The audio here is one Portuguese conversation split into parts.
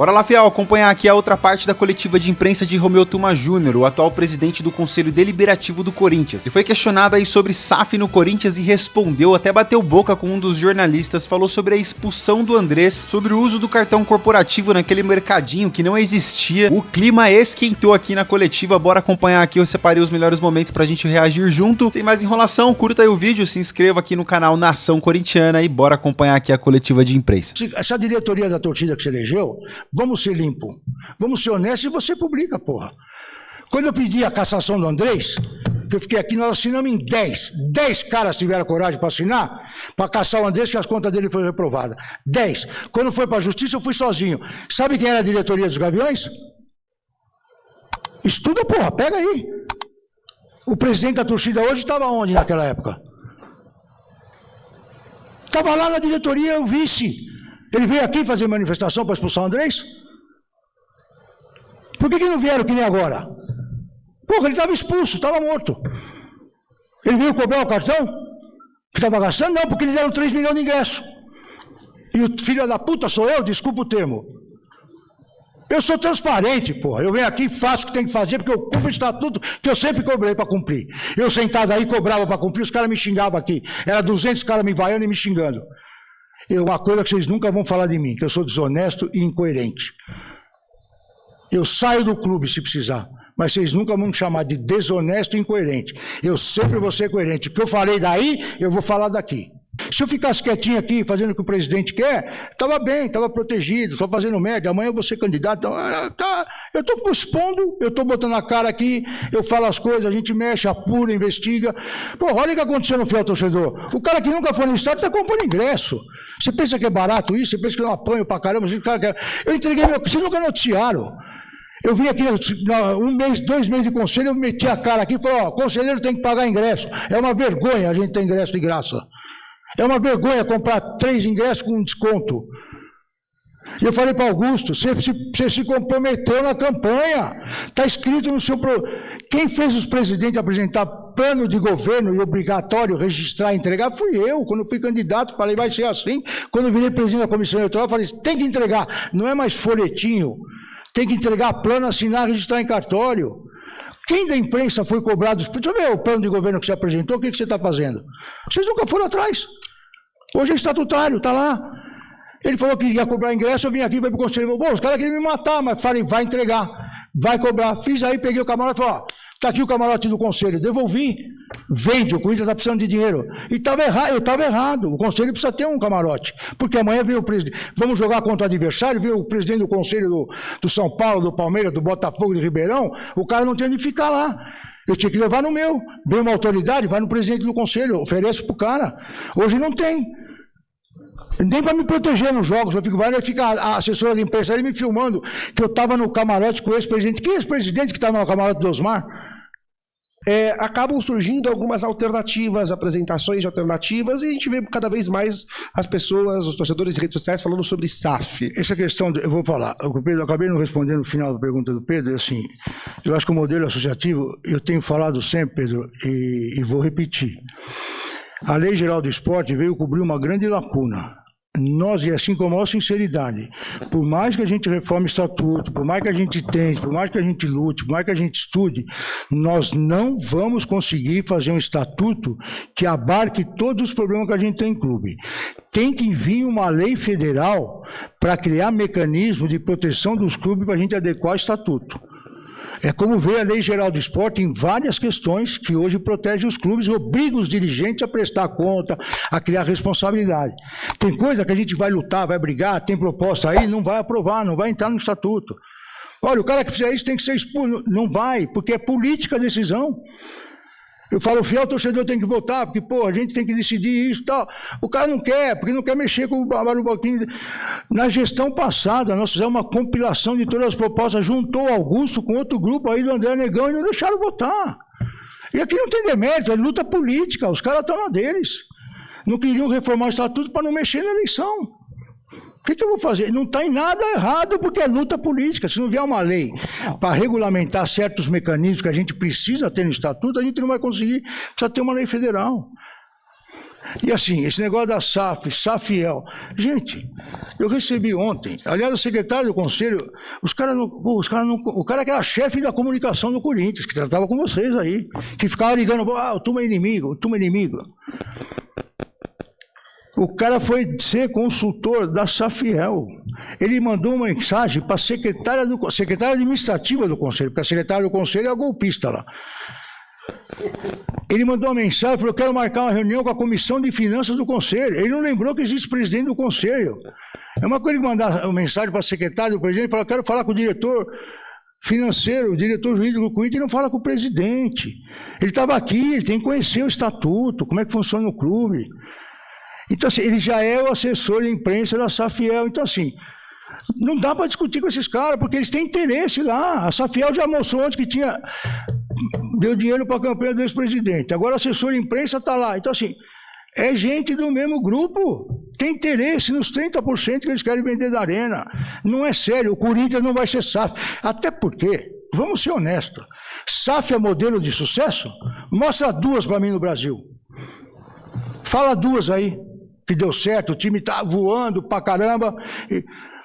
Bora lá, fiel, acompanhar aqui a outra parte da coletiva de imprensa de Romeu Tuma Júnior, o atual presidente do Conselho Deliberativo do Corinthians. Ele foi questionado aí sobre SAF no Corinthians e respondeu, até bateu boca com um dos jornalistas, falou sobre a expulsão do Andrés, sobre o uso do cartão corporativo naquele mercadinho que não existia. O clima esquentou aqui na coletiva, bora acompanhar aqui, eu separei os melhores momentos pra gente reagir junto. Sem mais enrolação, curta aí o vídeo, se inscreva aqui no canal Nação Corintiana e bora acompanhar aqui a coletiva de imprensa. Essa diretoria da torcida que você elegeu, vamos ser limpo, vamos ser honestos e você publica, porra. Quando eu pedi a cassação do Andrés, que eu fiquei aqui, nós assinamos em 10. 10 caras tiveram coragem para assinar, para caçar o Andrés, que as contas dele foram reprovadas. 10. Quando foi para a justiça, eu fui sozinho. Sabe quem era a diretoria dos Gaviões? Estuda, porra, pega aí. O presidente da torcida hoje estava onde naquela época? Estava lá na diretoria, o vice. Ele veio aqui fazer manifestação para expulsar o Andrés? Por que não vieram que nem agora? Porra, ele estava expulso, estava morto. Ele veio cobrar o cartão que estava gastando? Não, porque eles deram 3 milhões de ingressos. E o filho da puta sou eu, desculpa o termo. Eu sou transparente, porra. Eu venho aqui e faço o que tem que fazer, porque eu cumpro o estatuto que eu sempre cobrei para cumprir. Eu sentado aí, cobrava para cumprir, os caras me xingavam aqui. Era 200 caras me vaiando e me xingando. Uma coisa que vocês nunca vão falar de mim, que eu sou desonesto e incoerente. Eu saio do clube se precisar, mas vocês nunca vão me chamar de desonesto e incoerente. Eu sempre vou ser coerente. O que eu falei daí, eu vou falar daqui. Se eu ficasse quietinho aqui, fazendo o que o presidente quer, estava bem, estava protegido, só fazendo média. Amanhã eu vou ser candidato. Eu estou expondo, eu estou botando a cara aqui, eu falo as coisas, a gente mexe, apura, investiga. Pô, olha o que aconteceu no fiel torcedor. O cara que nunca foi no estádio está comprando ingresso. Você pensa que é barato isso? Você pensa que eu não apanho pra caramba? Eu entreguei meu... Vocês nunca noticiaram. Eu vim aqui, 1 mês, 2 meses de conselho, eu meti a cara aqui e falei, ó, conselheiro tem que pagar ingresso. É uma vergonha a gente ter ingresso de graça. É uma vergonha comprar 3 ingressos com desconto. E eu falei para Augusto, você se comprometeu na campanha. Está escrito no seu... Quem fez os presidentes apresentar plano de governo e obrigatório registrar e entregar fui eu. Quando fui candidato, falei, vai ser assim. Quando eu virei presidente da comissão eleitoral, falei, tem que entregar. Não é mais folhetinho. Tem que entregar plano, assinar, registrar em cartório. Quem da imprensa foi cobrado? Deixa eu ver o plano de governo que você apresentou, o que você está fazendo? Vocês nunca foram atrás. Hoje é estatutário, está lá. Ele falou que ia cobrar ingresso, eu vim aqui, fui para o conselho. Bom, os caras queriam me matar, mas falei, vai entregar, vai cobrar. Fiz aí, peguei o camarote e falei, ó, está aqui o camarote do conselho. Devolvi. Vende, o Corinthians está precisando de dinheiro. E estava errado, eu estava errado. O conselho precisa ter um camarote. Porque amanhã vem o presidente. Vamos jogar contra o adversário, vem o presidente do conselho do São Paulo, do Palmeiras, do Botafogo, de Ribeirão. O cara não tem onde ficar lá. Eu tinha que levar no meu. Vem uma autoridade, vai no presidente do conselho, ofereço para o cara. Hoje não tem. Nem para me proteger nos jogos, eu fico, fica a assessora de imprensa ali me filmando que eu estava no camarote com esse presidente. Que é esse presidente que estava no camarote do Osmar? Acabam surgindo algumas alternativas, apresentações de alternativas, e a gente vê cada vez mais as pessoas, os torcedores de redes sociais falando sobre SAF. Essa questão, eu vou falar, eu acabei não respondendo no final da pergunta do Pedro, assim, eu acho que o modelo associativo, eu tenho falado sempre, Pedro, e vou repetir. A Lei Geral do Esporte veio cobrir uma grande lacuna. Nós, e assim com a maior sinceridade, por mais que a gente reforme o estatuto, por mais que a gente tente, por mais que a gente lute, por mais que a gente estude, nós não vamos conseguir fazer um estatuto que abarque todos os problemas que a gente tem em clube. Tem que vir uma lei federal para criar mecanismo de proteção dos clubes para a gente adequar o estatuto. É como veio a Lei Geral do Esporte em várias questões que hoje protege os clubes e obriga os dirigentes a prestar conta, a criar responsabilidade. Tem coisa que a gente vai lutar, vai brigar, tem proposta aí, não vai aprovar, não vai entrar no estatuto. Olha, o cara que fizer isso tem que ser expulso. Não vai, porque é política a decisão. Eu falo, o fiel torcedor tem que votar, porque, pô, a gente tem que decidir isso e tal. O cara não quer, porque não quer mexer com o barulho. Na gestão passada, nós fizemos uma compilação de todas as propostas, juntou o Augusto com outro grupo aí do André Negão e não deixaram votar. E aqui não tem demérito, é luta política, os caras estão na deles. Não queriam reformar o estatuto para não mexer na eleição. O que eu vou fazer? Não está em nada errado, porque é luta política. Se não vier uma lei para regulamentar certos mecanismos que a gente precisa ter no estatuto, a gente não vai conseguir. Precisa ter uma lei federal. E assim, esse negócio da SAF, Safiel. Gente, eu recebi ontem, aliás, o secretário do conselho, o cara que era chefe da comunicação do Corinthians, que tratava com vocês aí, que ficava ligando, o turma é inimigo, o turma é inimigo. O cara foi ser consultor da Safiel. Ele mandou uma mensagem para a secretária administrativa do conselho, porque a secretária do conselho é a golpista lá. Ele mandou uma mensagem, falou, quero marcar uma reunião com a comissão de finanças do conselho. Ele não lembrou que existe presidente do conselho. É uma coisa ele mandar uma mensagem para a secretária do presidente e falar, quero falar com o diretor financeiro, o diretor jurídico do Corinthians, e não fala com o presidente. Ele estava aqui, ele tem que conhecer o estatuto, como é que funciona o clube. Então, assim, ele já é o assessor de imprensa da Safiel. Então, assim, não dá para discutir com esses caras, porque eles têm interesse lá. A Safiel já mostrou antes que deu dinheiro para a campanha do ex-presidente. Agora o assessor de imprensa está lá. Então, assim, é gente do mesmo grupo. Tem interesse nos 30% que eles querem vender da Arena. Não é sério, o Corinthians não vai ser SAF. Até porque, vamos ser honestos, SAF é modelo de sucesso? Mostra duas para mim no Brasil. Fala duas aí, que deu certo, o time está voando pra caramba.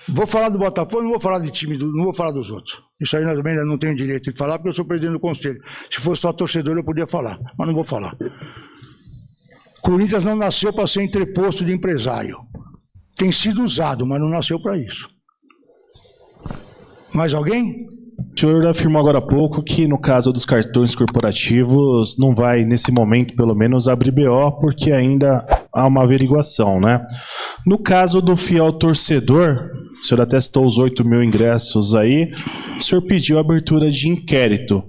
Vou falar do Botafogo, não vou falar de time, não vou falar dos outros. Isso aí eu também não tenho direito de falar, porque eu sou presidente do conselho. Se fosse só torcedor, eu podia falar, mas não vou falar. Corinthians não nasceu para ser entreposto de empresário. Tem sido usado, mas não nasceu para isso. Mais alguém? O senhor afirmou agora há pouco que no caso dos cartões corporativos não vai, nesse momento, pelo menos, abrir BO, porque ainda há uma averiguação, né? No caso do fiel torcedor, o senhor até citou os 8 mil ingressos aí, o senhor pediu a abertura de inquérito.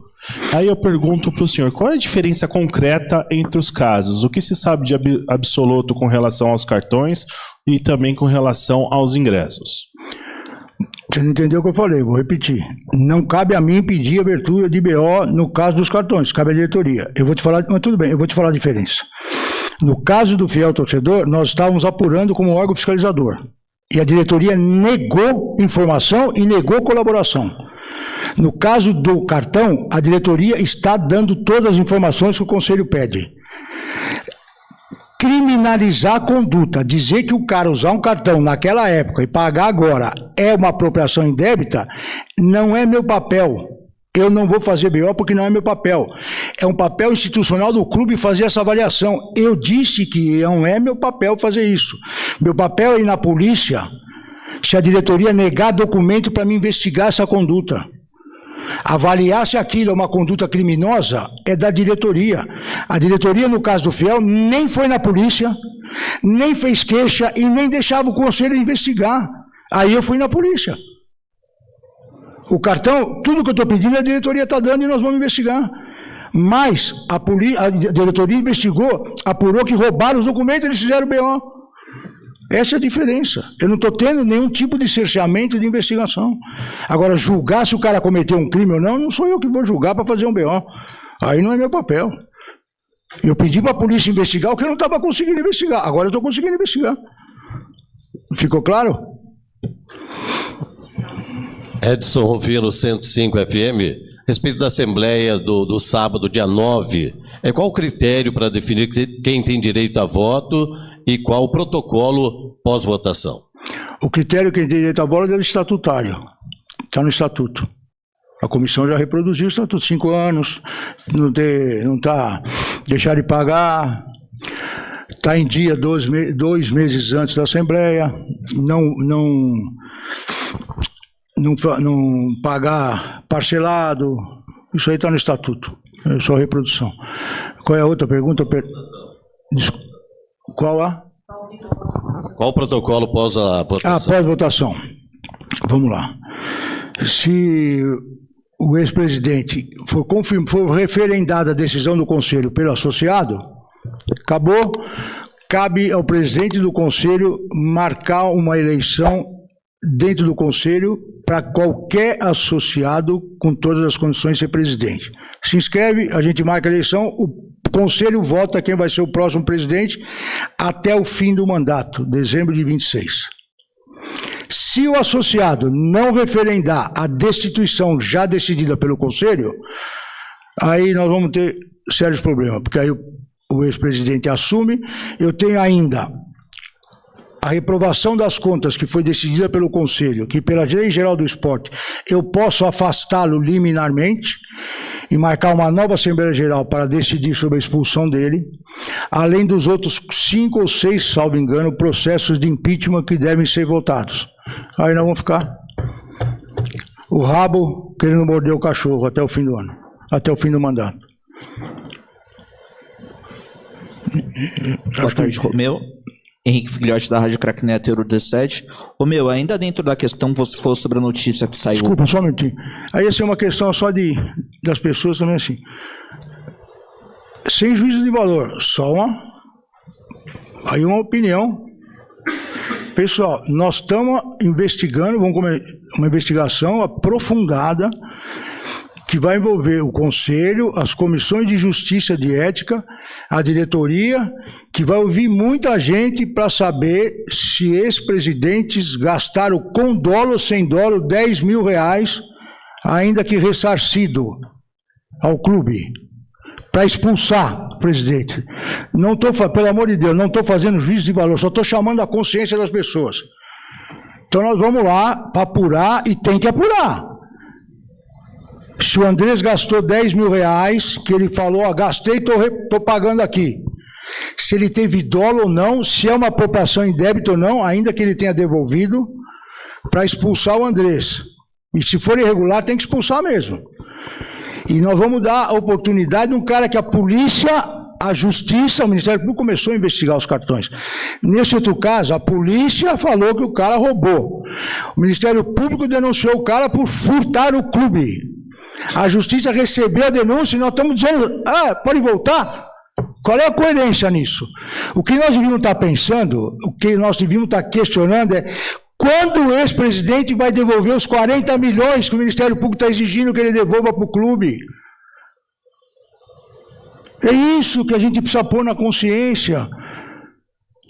Aí eu pergunto para o senhor, qual é a diferença concreta entre os casos? O que se sabe de absoluto com relação aos cartões e também com relação aos ingressos? Você não entendeu o que eu falei, vou repetir. Não cabe a mim pedir abertura de BO no caso dos cartões, cabe à diretoria. Eu vou te falar, mas tudo bem, eu vou te falar a diferença. No caso do fiel torcedor, nós estávamos apurando como órgão fiscalizador. E a diretoria negou informação e negou colaboração. No caso do cartão, a diretoria está dando todas as informações que o conselho pede. Criminalizar a conduta, dizer que o cara usar um cartão naquela época e pagar agora é uma apropriação indébita, não é meu papel. Eu não vou fazer BO porque não é meu papel. É um papel institucional do clube fazer essa avaliação. Eu disse que não é meu papel fazer isso. Meu papel é ir na polícia, se a diretoria negar documento para me investigar essa conduta. Avaliar se aquilo é uma conduta criminosa é da diretoria. A diretoria, no caso do fiel, nem foi na polícia, nem fez queixa e nem deixava o conselho investigar. Aí eu fui na polícia. O cartão, tudo que eu estou pedindo, a diretoria está dando e nós vamos investigar. Mas a diretoria investigou, apurou que roubaram os documentos e eles fizeram BO. Essa é a diferença. Eu não estou tendo nenhum tipo de cerceamento de investigação. Agora, julgar se o cara cometeu um crime ou não, não sou eu que vou julgar para fazer um BO. Aí não é meu papel. Eu pedi para a polícia investigar o que eu não estava conseguindo investigar. Agora eu estou conseguindo investigar. Ficou claro? Edson Rufino, 105 FM, a respeito da Assembleia do sábado, dia 9, qual o critério para definir quem tem direito a voto e qual o protocolo pós-votação? O critério quem tem direito a voto é estatutário, está no estatuto. A comissão já reproduziu o estatuto, 5 anos, não está, deixar de pagar, está em dia 2 meses antes da Assembleia, não pagar parcelado, isso aí está no estatuto, é só reprodução. Qual é a outra pergunta? Qual a? Qual o protocolo pós a votação? Pós-votação. Vamos lá. Se o ex-presidente for referendada a decisão do Conselho pelo associado, acabou, cabe ao presidente do Conselho marcar uma eleição dentro do Conselho para qualquer associado com todas as condições de ser presidente. Se inscreve, a gente marca a eleição, o Conselho vota quem vai ser o próximo presidente até o fim do mandato, dezembro de 26. Se o associado não referendar a destituição já decidida pelo Conselho, aí nós vamos ter sérios problemas, porque aí o ex-presidente assume. Eu tenho ainda a reprovação das contas que foi decidida pelo Conselho, que pela Lei Geral do Esporte eu posso afastá-lo liminarmente e marcar uma nova Assembleia Geral para decidir sobre a expulsão dele, além dos outros 5 ou 6, salvo engano, processos de impeachment que devem ser votados. Aí nós vamos ficar o rabo querendo morder o cachorro até o fim do ano, até o fim do mandato. Boa tarde, Romeu. Henrique Figliotti, da Rádio Crack Neto, Euro 17. Romeu, ainda dentro da questão que você falou sobre a notícia que saiu... Desculpa, só um minutinho. Aí essa é uma questão só das pessoas também assim. Sem juízo de valor, só uma opinião. Pessoal, nós estamos investigando, vamos começar uma investigação aprofundada que vai envolver o Conselho, as comissões de Justiça e de Ética, a diretoria, que vai ouvir muita gente para saber se ex-presidentes gastaram com dolo ou sem dolo 10 mil reais, ainda que ressarcido ao clube, para expulsar o presidente. Não estou, pelo amor de Deus, não estou fazendo juízo de valor, só estou chamando a consciência das pessoas. Então nós vamos lá para apurar, e tem que apurar. Se o Andrés gastou 10 mil reais, que ele falou, ó, gastei, estou pagando aqui. Se ele teve dolo ou não, se é uma apropriação em débito ou não, ainda que ele tenha devolvido, para expulsar o Andrés. E se for irregular, tem que expulsar mesmo. E nós vamos dar a oportunidade de um cara que a polícia, a justiça, o Ministério Público começou a investigar os cartões. Nesse outro caso, a polícia falou que o cara roubou. O Ministério Público denunciou o cara por furtar o clube. A justiça recebeu a denúncia e nós estamos dizendo, pode voltar? Qual é a coerência nisso? O que nós devíamos estar pensando, o que nós devíamos estar questionando é quando o ex-presidente vai devolver os 40 milhões que o Ministério Público está exigindo que ele devolva para o clube. É isso que a gente precisa pôr na consciência.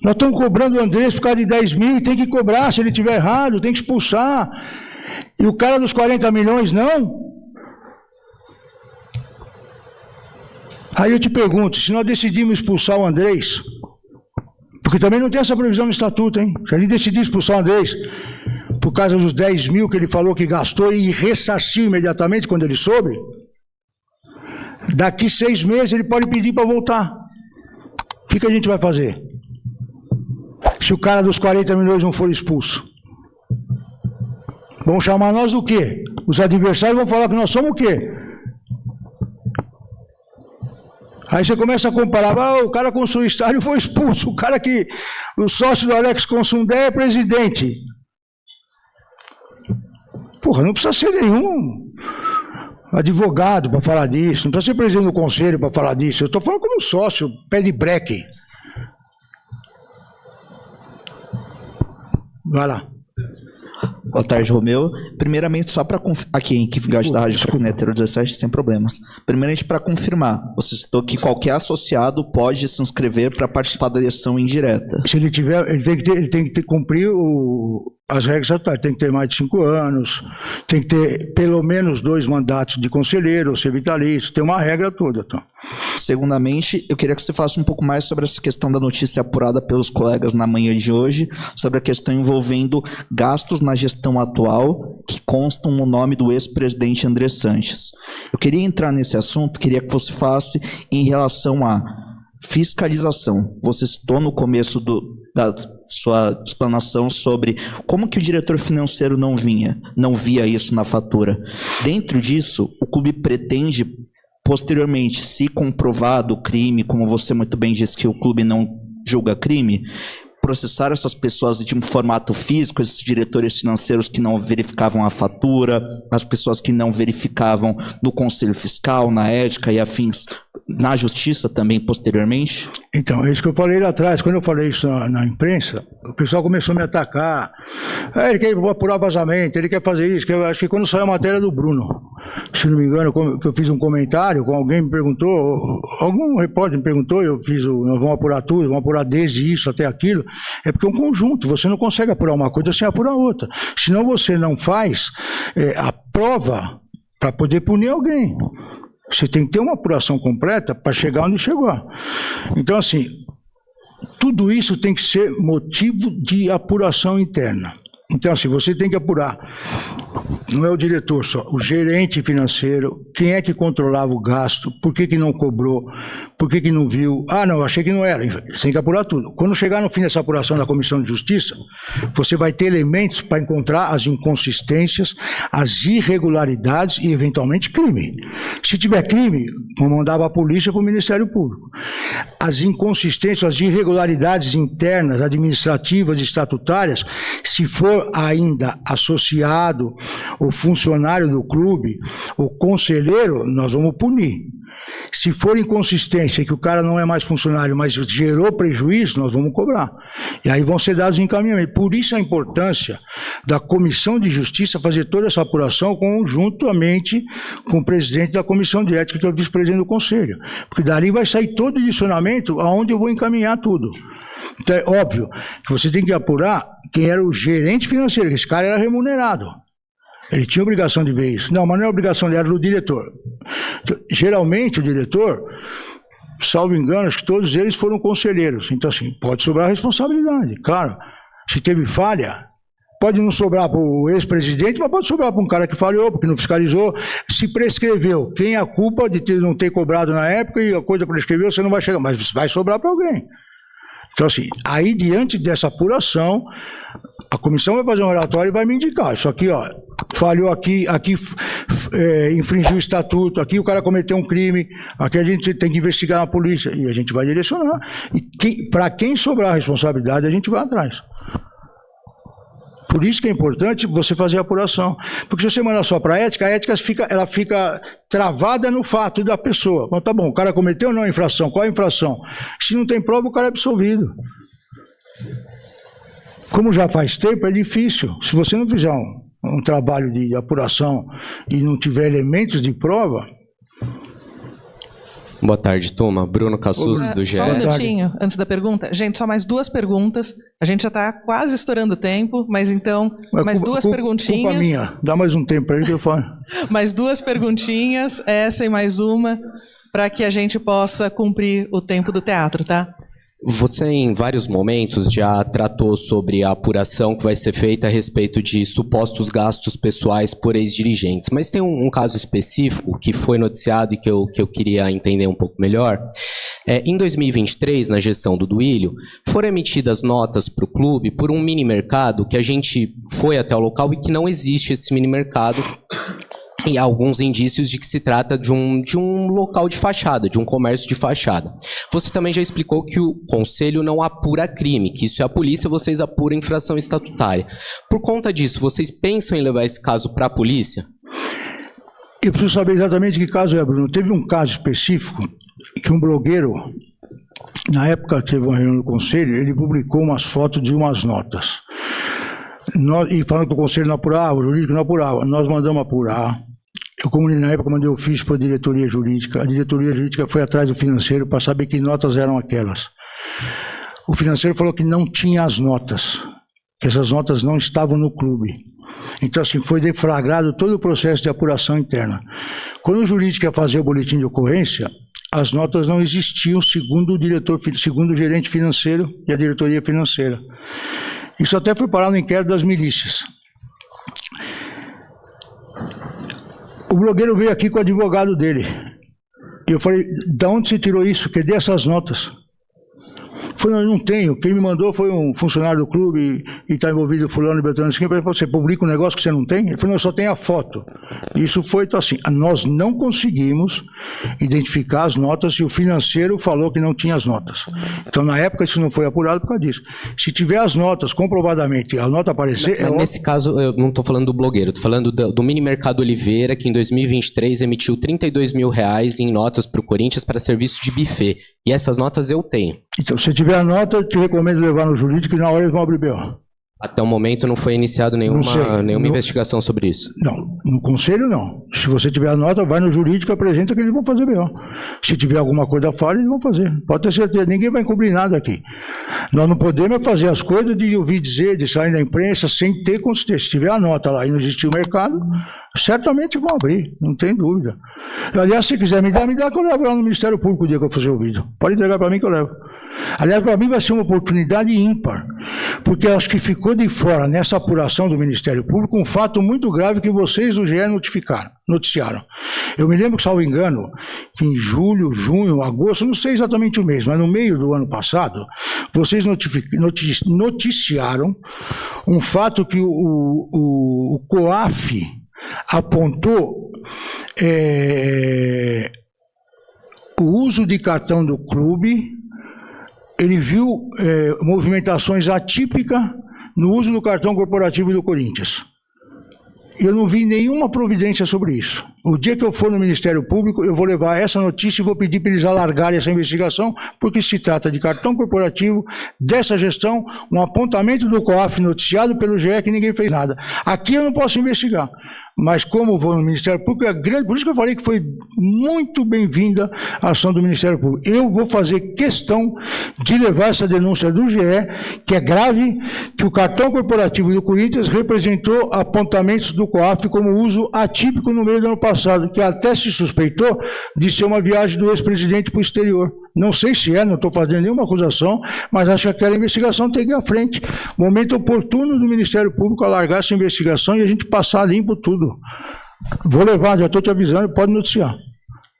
Nós estamos cobrando o Andrés por causa de 10 mil e tem que cobrar, se ele estiver errado, tem que expulsar. E o cara dos 40 milhões não? Aí eu te pergunto, se nós decidimos expulsar o Andrés, porque também não tem essa previsão no estatuto, hein? Se a gente decidir expulsar o Andrés por causa dos 10 mil que ele falou que gastou e ressarciu imediatamente quando ele soube, daqui 6 meses ele pode pedir para voltar. O que a gente vai fazer? Se o cara dos 40 milhões não for expulso? Vão chamar nós do quê? Os adversários vão falar que nós somos o quê? Aí você começa a comparar, o cara construiu o estádio foi expulso, o cara que, o sócio do Alex Consundé é presidente. Porra, não precisa ser nenhum advogado para falar disso, não precisa ser presidente do conselho para falar disso, eu estou falando como sócio, pé de breque. Vai lá. Boa tarde, Romeu. Primeiramente, só para aqui, em que gosta da Rádio Crack 17, sem problemas. Primeiramente, para confirmar, você citou que qualquer associado pode se inscrever para participar da eleição indireta. Se ele tiver, ele tem que cumprir as regras atuais, tem que ter mais de 5 anos, tem que ter pelo menos 2 mandatos de conselheiro, ou ser vitalício, tem uma regra toda. Então. Segundamente, eu queria que você falasse um pouco mais sobre essa questão da notícia apurada pelos colegas na manhã de hoje, sobre a questão envolvendo gastos na gestão atual que constam no nome do ex-presidente André Sanches. Eu queria entrar nesse assunto, queria que você falasse em relação à fiscalização. Você citou no começo da sua explanação sobre como que o diretor financeiro não via isso na fatura. Dentro disso, o clube pretende, posteriormente, se comprovado o crime, como você muito bem disse que o clube não julga crime, processar essas pessoas de um formato físico, esses diretores financeiros que não verificavam a fatura, as pessoas que não verificavam no Conselho Fiscal, na ética e afins, na Justiça também, posteriormente? Então, é isso que eu falei lá atrás, quando eu falei isso na imprensa, o pessoal começou a me atacar, ele quer apurar vazamento, ele quer fazer isso, acho que quando saiu a matéria do Bruno, se não me engano, eu fiz um comentário, alguém me perguntou, algum repórter me perguntou, nós vamos apurar tudo, vamos apurar desde isso até aquilo, é porque é um conjunto, você não consegue apurar uma coisa sem apurar outra, senão você não faz a prova para poder punir alguém. Você tem que ter uma apuração completa para chegar onde chegou. Então, assim, tudo isso tem que ser motivo de apuração interna. Então, assim, você tem que apurar, não é o diretor só, o gerente financeiro, quem é que controlava o gasto, por que não cobrou, por que não viu, não, achei que não era, você tem que apurar tudo. Quando chegar no fim dessa apuração da Comissão de Justiça, você vai ter elementos para encontrar as inconsistências, as irregularidades e, eventualmente, crime. Se tiver crime, vou mandar a polícia para o Ministério Público. As inconsistências, as irregularidades internas, administrativas e estatutárias, se for ainda associado o funcionário do clube, o conselheiro, nós vamos punir. Se for inconsistência que o cara não é mais funcionário, mas gerou prejuízo, nós vamos cobrar. E aí vão ser dados encaminhamentos. Por isso a importância da Comissão de Justiça fazer toda essa apuração conjuntamente com o presidente da Comissão de Ética, que é o vice-presidente do Conselho. Porque dali vai sair todo o direcionamento aonde eu vou encaminhar tudo. Então é óbvio que você tem que apurar quem era o gerente financeiro, que esse cara era remunerado. Ele tinha obrigação de ver isso. Não, mas não é obrigação dele, era do diretor. Geralmente o diretor, salvo engano, acho que todos eles foram conselheiros. Então, assim, pode sobrar responsabilidade. Claro, se teve falha, pode não sobrar para o ex-presidente, mas pode sobrar para um cara que falhou, porque não fiscalizou. Se prescreveu, quem é a culpa de não ter cobrado na época e a coisa prescreveu, você não vai chegar, mas vai sobrar para alguém. Então, assim, aí diante dessa apuração, a comissão vai fazer um relatório e vai me indicar. Isso aqui, ó, falhou aqui infringiu o estatuto, aqui o cara cometeu um crime, aqui a gente tem que investigar na polícia. E a gente vai direcionar. E para quem sobrar a responsabilidade, a gente vai atrás. Por isso que é importante você fazer a apuração. Porque se você mandar só para a ética ela fica travada no fato da pessoa. Então, tá bom, o cara cometeu ou não a infração? Qual é a infração? Se não tem prova, o cara é absolvido. Como já faz tempo, é difícil. Se você não fizer um trabalho de apuração e não tiver elementos de prova... Boa tarde, turma. Bruno Cassus, do GE. Só um minutinho, antes da pergunta. Gente, só mais 2 perguntas. A gente já está quase estourando o tempo, mas então, mais 2 perguntinhas. Culpa minha. Dá mais um tempo para ele que eu falo. Mais 2 perguntinhas, essa e mais uma, para que a gente possa cumprir o tempo do teatro, tá? Você, em vários momentos, já tratou sobre a apuração que vai ser feita a respeito de supostos gastos pessoais por ex-dirigentes. Mas tem um caso específico que foi noticiado e que eu queria entender um pouco melhor. Em 2023, na gestão do Duílio, foram emitidas notas para o clube por um mini-mercado que a gente foi até o local e que não existe esse mini-mercado. E há alguns indícios de que se trata de um local de fachada, de um comércio de fachada. Você também já explicou que o Conselho não apura crime, que isso é a polícia, vocês apuram infração estatutária. Por conta disso, vocês pensam em levar esse caso para a polícia? Eu preciso saber exatamente que caso é, Bruno. Teve um caso específico que um blogueiro, na época que teve uma reunião do Conselho, ele publicou umas fotos de umas notas. E falando que o Conselho não apurava, o jurídico não apurava. Nós mandamos apurar. Eu, na época, mandei ofício para a diretoria jurídica. A diretoria jurídica foi atrás do financeiro para saber que notas eram aquelas. O financeiro falou que não tinha as notas, que essas notas não estavam no clube. Então, assim, foi deflagrado todo o processo de apuração interna. Quando o jurídico ia fazer o boletim de ocorrência, as notas não existiam, segundo o gerente financeiro e a diretoria financeira. Isso até foi parar no inquérito das milícias. O blogueiro veio aqui com o advogado dele. E eu falei, de onde você tirou isso? Cadê essas notas? Falei, não tenho. Quem me mandou foi um funcionário do clube e está envolvido fulano e beltrano. Você publica um negócio que você não tem? Ele falou, eu só tenho a foto. Isso foi então, assim, nós não conseguimos identificar as notas e o financeiro falou que não tinha as notas. Então, na época, isso não foi apurado por causa disso. Se tiver as notas, comprovadamente, a nota aparecer... Nesse caso, eu não estou falando do blogueiro, estou falando do Mini Mercado Oliveira, que em 2023 emitiu R$32 mil em notas para o Corinthians para serviço de buffet. E essas notas eu tenho. Então, se tiver a nota, eu te recomendo levar no jurídico e na hora eles vão abrir BO. Até o momento não foi iniciado nenhuma investigação sobre isso? Não, no Conselho não. Se você tiver a nota, vai no jurídico e apresenta que eles vão fazer BO. Se tiver alguma coisa falha, eles vão fazer. Pode ter certeza, ninguém vai encobrir nada aqui. Nós não podemos fazer as coisas de ouvir dizer, de sair na imprensa, sem ter consistência. Se tiver a nota lá e não existir o mercado, Certamente vão abrir, não tem dúvida. Aliás, se quiser me dar que eu levo lá no Ministério Público o dia que eu fazer o vídeo. Pode entregar para mim que eu levo. Aliás, para mim vai ser uma oportunidade ímpar, porque acho que ficou de fora, nessa apuração do Ministério Público, um fato muito grave que vocês do GE noticiaram. Eu me lembro que, salvo engano, que em julho, junho, agosto, não sei exatamente o mês, mas no meio do ano passado, vocês noticiaram um fato que o COAF apontou o uso de cartão do clube. Ele viu movimentações atípicas no uso do cartão corporativo do Corinthians. Eu não vi nenhuma providência sobre isso. O dia que eu for no Ministério Público, eu vou levar essa notícia e vou pedir para eles alargarem essa investigação, porque se trata de cartão corporativo, dessa gestão, um apontamento do COAF noticiado pelo GE que ninguém fez nada. Aqui eu não posso investigar, mas como vou no Ministério Público, é grande, por isso que eu falei que foi muito bem-vinda a ação do Ministério Público. Eu vou fazer questão de levar essa denúncia do GE, que é grave, que o cartão corporativo do Corinthians representou apontamentos do COAF como uso atípico no meio do ano passado, que até se suspeitou de ser uma viagem do ex-presidente para o exterior. Não sei se não estou fazendo nenhuma acusação, mas acho que aquela investigação tem que ir à frente. Momento oportuno do Ministério Público alargar essa investigação e a gente passar limpo tudo. Vou levar, já estou te avisando, pode noticiar.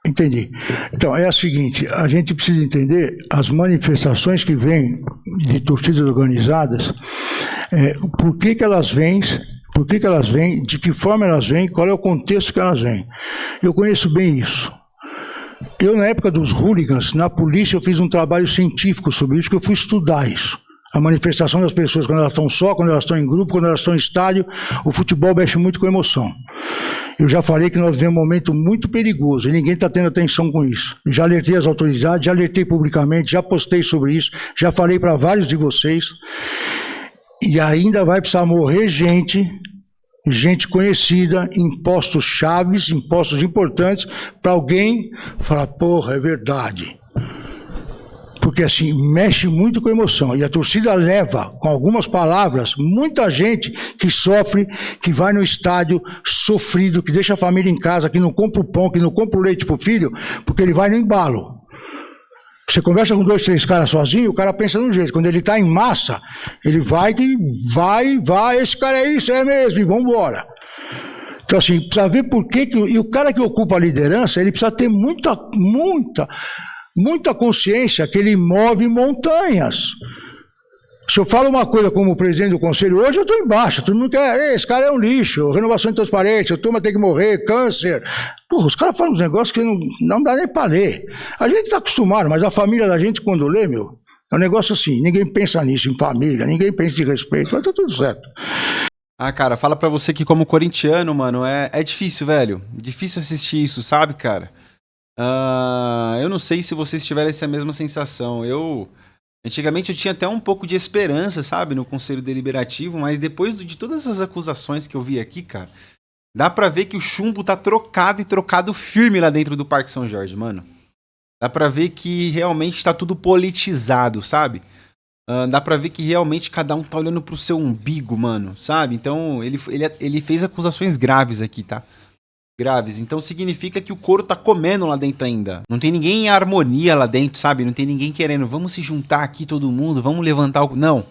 Entendi. Então, é a seguinte, a gente precisa entender as manifestações que vêm de torcidas organizadas, por que elas vêm, de que forma elas vêm, qual é o contexto que elas vêm. Eu conheço bem isso. Eu, na época dos hooligans, na polícia, eu fiz um trabalho científico sobre isso, que eu fui estudar isso. A manifestação das pessoas, quando elas estão só, quando elas estão em grupo, quando elas estão em estádio, o futebol mexe muito com emoção. Eu já falei que nós vivemos um momento muito perigoso e ninguém está tendo atenção com isso. Já alertei as autoridades, já alertei publicamente, já postei sobre isso, já falei para vários de vocês. E ainda vai precisar morrer gente conhecida em postos chaves, em postos importantes, para alguém falar, porra, é verdade. Porque assim, mexe muito com a emoção. E a torcida leva, com algumas palavras, muita gente que sofre, que vai no estádio sofrido, que deixa a família em casa, que não compra o pão, que não compra o leite para o filho, porque ele vai no embalo. Você conversa com 2, 3 caras sozinho, o cara pensa de um jeito. Quando ele está em massa, ele vai, esse cara é isso, é mesmo, e vamos embora. Então, assim, precisa ver por que... E o cara que ocupa a liderança, ele precisa ter muita consciência que ele move montanhas. Se eu falo uma coisa como presidente do conselho, hoje eu estou embaixo, todo mundo quer, esse cara é um lixo, renovação intransparente, a turma tem que morrer, câncer. Porra, os caras falam uns negócios que não dá nem para ler. A gente está acostumado, mas a família da gente, quando lê, é um negócio assim, ninguém pensa nisso em família, ninguém pensa de respeito, mas tá tudo certo. Ah, cara, fala pra você que como corintiano, mano, é difícil, velho. Difícil assistir isso, sabe, cara? Eu não sei se vocês tiverem essa mesma sensação. Antigamente eu tinha até um pouco de esperança, sabe, no Conselho Deliberativo, mas depois de todas essas acusações que eu vi aqui, cara, dá pra ver que o chumbo tá trocado e trocado firme lá dentro do Parque São Jorge, mano. Dá pra ver que realmente tá tudo politizado, sabe? Dá pra ver que realmente cada um tá olhando pro seu umbigo, mano, sabe? Então ele fez acusações graves aqui, tá? Graves. Então significa que o couro tá comendo lá dentro ainda. Não tem ninguém em harmonia lá dentro, sabe? Não tem ninguém querendo, vamos se juntar aqui todo mundo, vamos levantar o... Não.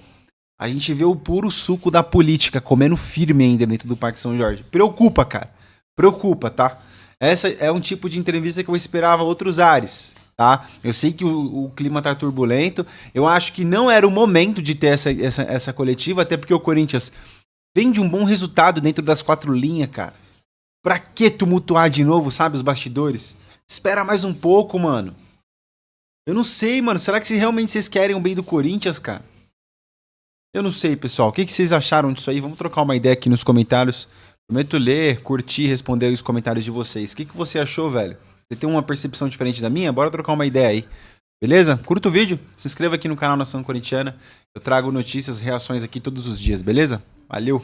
A gente vê o puro suco da política comendo firme ainda dentro do Parque São Jorge. Preocupa, cara. Preocupa, tá? Essa é um tipo de entrevista que eu esperava outros ares, tá? Eu sei que o clima tá turbulento. Eu acho que não era o momento de ter essa coletiva, até porque o Corinthians vem de um bom resultado dentro das 4 linhas, cara. Pra que tumultuar de novo, sabe, os bastidores? Espera mais um pouco, mano. Eu não sei, mano. Será que realmente vocês querem o bem do Corinthians, cara? Eu não sei, pessoal. O que vocês acharam disso aí? Vamos trocar uma ideia aqui nos comentários. Prometo ler, curtir, responder os comentários de vocês. O que você achou, velho? Você tem uma percepção diferente da minha? Bora trocar uma ideia aí. Beleza? Curta o vídeo. Se inscreva aqui no canal Nação Corintiana. Eu trago notícias, reações aqui todos os dias, beleza? Valeu!